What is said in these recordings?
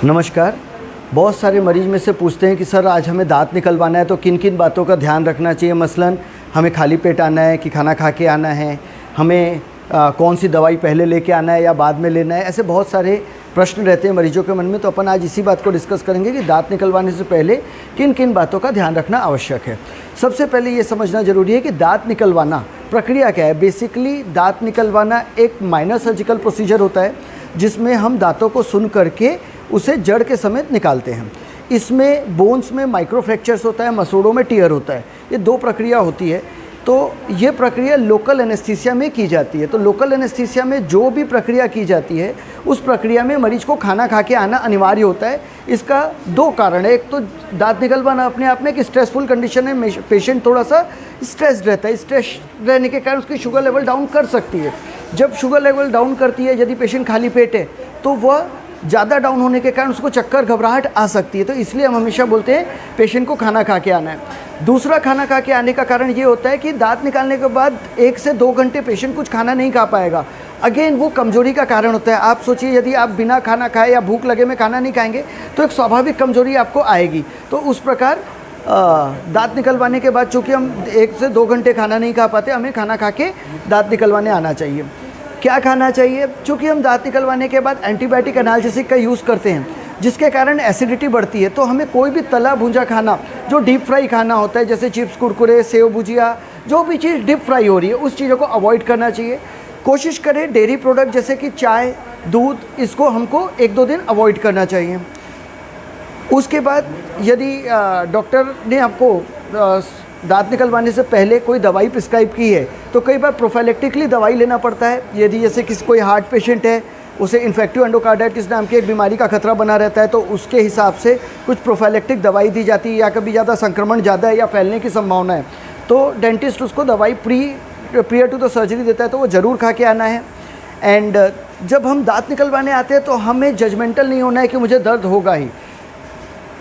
नमस्कार। बहुत सारे मरीज़ में से पूछते हैं कि सर आज हमें दांत निकलवाना है तो किन किन बातों का ध्यान रखना चाहिए। मसलन हमें खाली पेट आना है कि खाना खा के आना है, हमें कौन सी दवाई पहले लेके आना है या बाद में लेना है। ऐसे बहुत सारे प्रश्न रहते हैं मरीजों के मन में। तो अपन आज इसी बात को डिस्कस करेंगे कि दांत निकलवाने से पहले किन किन बातों का ध्यान रखना आवश्यक है। सबसे पहले ये समझना ज़रूरी है कि दांत निकलवाना प्रक्रिया क्या है। बेसिकली दांत निकलवाना एक माइनर सर्जिकल प्रोसीजर होता है जिसमें हम दांतों को सुन करके उसे जड़ के समेत निकालते हैं। इसमें बोन्स में माइक्रो फ्रैक्चर्स होता है, मसूड़ों में टीयर होता है। ये दो प्रक्रिया होती है। तो ये प्रक्रिया लोकल एनेस्थीसिया में की जाती है। तो लोकल एनेस्थीसिया में जो भी प्रक्रिया की जाती है उस प्रक्रिया में मरीज को खाना खा के आना अनिवार्य होता है। इसका दो कारण है। एक तो दांत निकलवाना अपने आप में एक स्ट्रेसफुल कंडीशन है, पेशेंट थोड़ा सा स्ट्रेस्ड रहता है। स्ट्रेस रहने के कारण उसकी शुगर लेवल डाउन कर सकती है। जब शुगर लेवल डाउन करती है, यदि पेशेंट खाली पेट है तो वह ज़्यादा डाउन होने के कारण उसको चक्कर घबराहट आ सकती है। तो इसलिए हम हमेशा बोलते हैं पेशेंट को खाना खा के आना है। दूसरा खाना खा के आने का कारण ये होता है कि दांत निकालने के बाद 1 से 2 घंटे पेशेंट कुछ खाना नहीं खा पाएगा। अगेन वो कमजोरी का कारण होता है। आप सोचिए यदि आप बिना खाना खाए या भूख लगे में खाना नहीं खाएंगे तो एक स्वाभाविक कमजोरी आपको आएगी। तो उस प्रकार दांत निकलवाने के बाद चूँकि हम 1 से 2 घंटे खाना नहीं खा पाते, हमें खाना खा के दांत निकलवाने आना चाहिए। क्या खाना चाहिए? चूँकि हम दांत निकलवाने के बाद एंटीबायोटिक एनाल्जेसिक का यूज़ करते हैं जिसके कारण एसिडिटी बढ़ती है। तो हमें कोई भी तला भुंजा खाना, जो डीप फ्राई खाना होता है, जैसे चिप्स, कुरकुरे, सेव भुजिया, जो भी चीज़ डीप फ्राई हो रही है उस चीज़ों को अवॉइड करना चाहिए। कोशिश करें डेयरी प्रोडक्ट जैसे कि चाय, दूध, इसको हमको 1-2 दिन अवॉइड करना चाहिए। उसके बाद यदि डॉक्टर ने आपको दांत निकलवाने से पहले कोई दवाई प्रिस्क्राइब की है तो कई बार प्रोफाइलेक्टिकली दवाई लेना पड़ता है। यदि जैसे किसी कोई हार्ट पेशेंट है, उसे इन्फेक्टिव एंडोकार्डाइटिस नाम की एक बीमारी का खतरा बना रहता है, तो उसके हिसाब से कुछ प्रोफाइलेक्टिक दवाई दी जाती है। या कभी ज़्यादा संक्रमण ज़्यादा है या फैलने की संभावना है तो डेंटिस्ट उसको दवाई प्रियर टू द सर्जरी देता है, तो वो ज़रूर खा के आना है। एंड जब हम दांत निकलवाने आते हैं तो हमें जजमेंटल नहीं होना है कि मुझे दर्द होगा ही।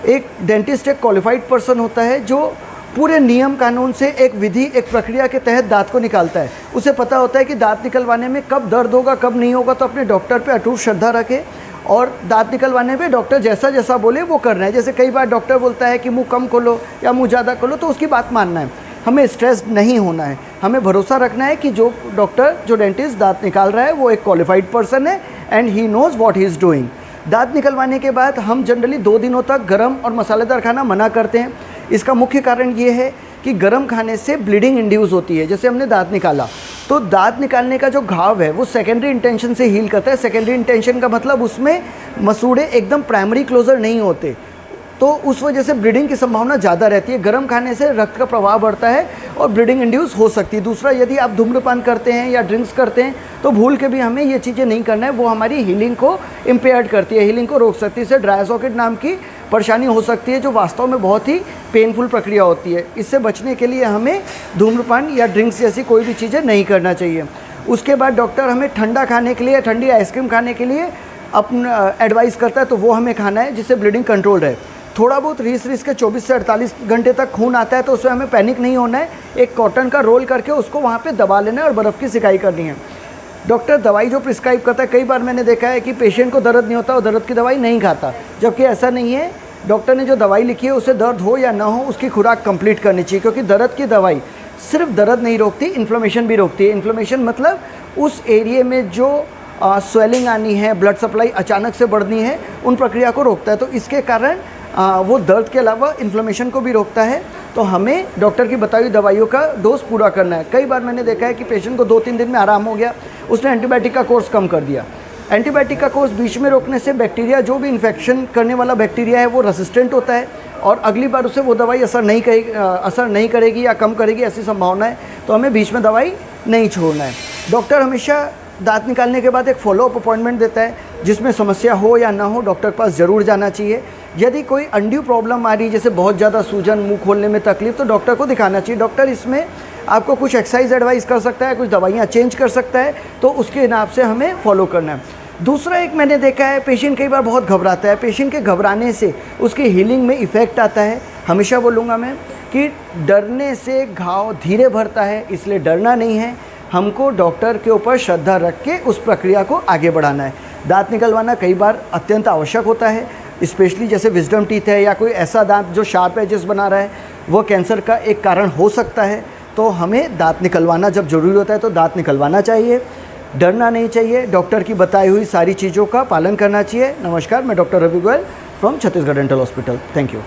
एक डेंटिस्ट एक क्वालिफाइड पर्सन होता है जो पूरे नियम कानून से एक विधि, एक प्रक्रिया के तहत दांत को निकालता है। उसे पता होता है कि दांत निकलवाने में कब दर्द होगा, कब नहीं होगा। तो अपने डॉक्टर पे अटूट श्रद्धा रखें और दांत निकलवाने में डॉक्टर जैसा जैसा बोले वो करना है। जैसे कई बार डॉक्टर बोलता है कि मुंह कम खोलो या मुंह ज़्यादा खोलो, तो उसकी बात मानना है। हमें स्ट्रेस नहीं होना है। हमें भरोसा रखना है कि जो डॉक्टर, जो डेंटिस्ट दांत निकाल रहा है वो एक क्वालिफाइड पर्सन है and he knows what he is doing. दांत निकलवाने के बाद हम जनरली 2 दिनों तक गर्म और मसालेदार खाना मना करते हैं। इसका मुख्य कारण ये है कि गर्म खाने से ब्लीडिंग इंड्यूस होती है। जैसे हमने दांत निकाला तो दांत निकालने का जो घाव है वो सेकेंडरी इंटेंशन से हील करता है। सेकेंडरी इंटेंशन का मतलब उसमें मसूड़े एकदम प्राइमरी क्लोजर नहीं होते, तो उस वजह से ब्लीडिंग की संभावना ज़्यादा रहती है। गर्म खाने से रक्त का प्रवाह बढ़ता है और ब्लीडिंग इंड्यूस हो सकती है। दूसरा, यदि आप धूम्रपान करते हैं या ड्रिंक्स करते हैं तो भूल के भी हमें ये चीज़ें नहीं करना है। वो हमारी हीलिंग को इम्पेयर्ड करती है, हीलिंग को रोक सकती है। इससे ड्राई सॉकेट नाम की परेशानी हो सकती है जो वास्तव में बहुत ही पेनफुल प्रक्रिया होती है। इससे बचने के लिए हमें धूम्रपान या ड्रिंक्स जैसी कोई भी चीज़ें नहीं करना चाहिए। उसके बाद डॉक्टर हमें ठंडा खाने के लिए, ठंडी आइसक्रीम खाने के लिए अपना एडवाइस करता है, तो वो हमें खाना है जिससे ब्लीडिंग कंट्रोल रहे। थोड़ा बहुत रीस के 24 से 48 घंटे तक खून आता है तो उसमें हमें पैनिक नहीं होना है। एक कॉटन का रोल करके उसको वहाँ पे दबा लेना है और बर्फ़ की सिकाई करनी है। डॉक्टर दवाई जो प्रिस्क्राइब करता है, कई बार मैंने देखा है कि पेशेंट को दर्द नहीं होता और दर्द की दवाई नहीं खाता, जबकि ऐसा नहीं है। डॉक्टर ने जो दवाई लिखी है उसे दर्द हो या ना हो उसकी खुराक कंप्लीट करनी चाहिए, क्योंकि दर्द की दवाई सिर्फ दर्द नहीं रोकती, इन्फ्लेमेशन भी रोकती है। इन्फ्लेमेशन मतलब उस एरिए में जो स्वेलिंग आनी है, ब्लड सप्लाई अचानक से बढ़नी है, उन प्रक्रिया को रोकता है। तो इसके कारण वो दर्द के अलावा इन्फ्लेमेशन को भी रोकता है। तो हमें डॉक्टर की बताई हुई दवाइयों का डोज पूरा करना है। कई बार मैंने देखा है कि पेशेंट को 2-3 दिन में आराम हो गया, उसने एंटीबायोटिक का कोर्स कम कर दिया। एंटीबायोटिक का कोर्स बीच में रोकने से बैक्टीरिया, जो भी इन्फेक्शन करने वाला बैक्टीरिया है, वो रेसिस्टेंट होता है और अगली बार उसे वो दवाई असर नहीं करेगी या कम करेगी, ऐसी संभावना है। तो हमें बीच में दवाई नहीं छोड़ना है। डॉक्टर हमेशा दांत निकालने के बाद एक फॉलोअप अपॉइंटमेंट देता है, जिसमें समस्या हो या ना हो डॉक्टर के पास ज़रूर जाना चाहिए। यदि कोई अनड्यू प्रॉब्लम आ रही है, जैसे बहुत ज़्यादा सूजन, मुंह खोलने में तकलीफ, तो डॉक्टर को दिखाना चाहिए। डॉक्टर इसमें आपको कुछ एक्सरसाइज एडवाइस कर सकता है, कुछ दवाइयाँ चेंज कर सकता है, तो उसके हिसाब से हमें फॉलो करना है। दूसरा, एक मैंने देखा है पेशेंट कई बार बहुत घबराता है। पेशेंट के घबराने से उसकी हीलिंग में इफ़ेक्ट आता है। हमेशा बोलूँगा मैं कि डरने से घाव धीरे भरता है, इसलिए डरना नहीं है। हमको डॉक्टर के ऊपर श्रद्धा रख के उस प्रक्रिया को आगे बढ़ाना है। दांत निकलवाना कई बार अत्यंत आवश्यक होता है। स्पेशली जैसे विजडम टीथ है या कोई ऐसा दांत जो शार्प एजेस बना रहा है, वो कैंसर का एक कारण हो सकता है। तो हमें दांत निकलवाना जब ज़रूरी होता है तो दांत निकलवाना चाहिए, डरना नहीं चाहिए, डॉक्टर की बताई हुई सारी चीज़ों का पालन करना चाहिए। नमस्कार, मैं doctor Ravi Goyal from Chhattisgarh dental hospital. Thank you.